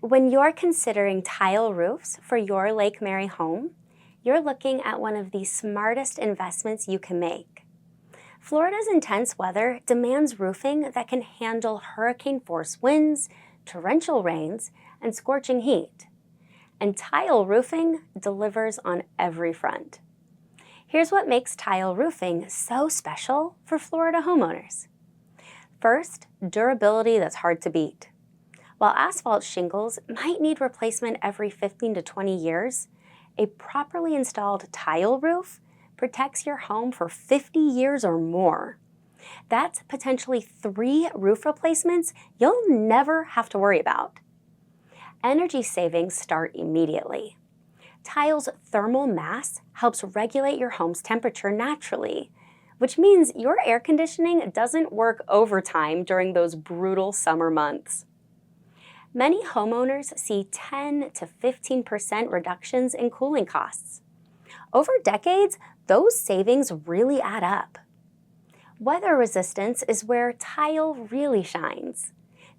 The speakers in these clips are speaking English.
When you're considering tile roofs for your Lake Mary home, you're looking at one of the smartest investments you can make. Florida's intense weather demands roofing that can handle hurricane-force winds, torrential rains, and scorching heat. And tile roofing delivers on every front. Here's what makes tile roofing so special for Florida homeowners. First, durability that's hard to beat. While asphalt shingles might need replacement every 15 to 20 years, a properly installed tile roof protects your home for 50 years or more. That's potentially 3 roof replacements you'll never have to worry about. Energy savings start immediately. Tile's thermal mass helps regulate your home's temperature naturally, which means your air conditioning doesn't work overtime during those brutal summer months. Many homeowners see 10 to 15% reductions in cooling costs. Over decades, those savings really add up. Weather resistance is where tile really shines.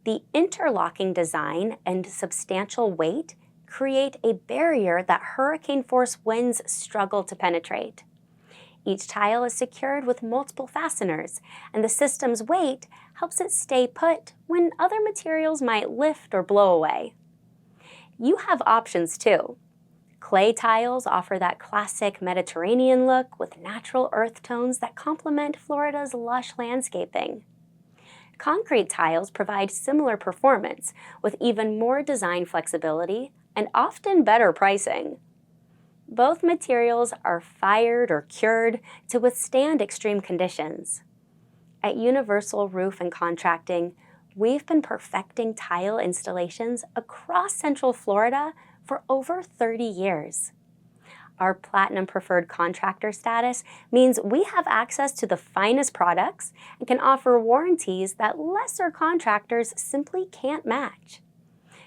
The interlocking design and substantial weight create a barrier that hurricane-force winds struggle to penetrate. Each tile is secured with multiple fasteners, and the system's weight helps it stay put when other materials might lift or blow away. You have options too. Clay tiles offer that classic Mediterranean look with natural earth tones that complement Florida's lush landscaping. Concrete tiles provide similar performance with even more design flexibility and often better pricing. Both materials are fired or cured to withstand extreme conditions. At Universal Roof and Contracting, we've been perfecting tile installations across Central Florida for over 30 years. Our Platinum Preferred Contractor status means we have access to the finest products and can offer warranties that lesser contractors simply can't match.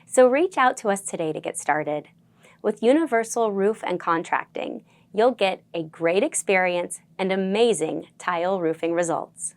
So reach out to us today to get started. With Universal Roof and Contracting, you'll get a great experience and amazing tile roofing results.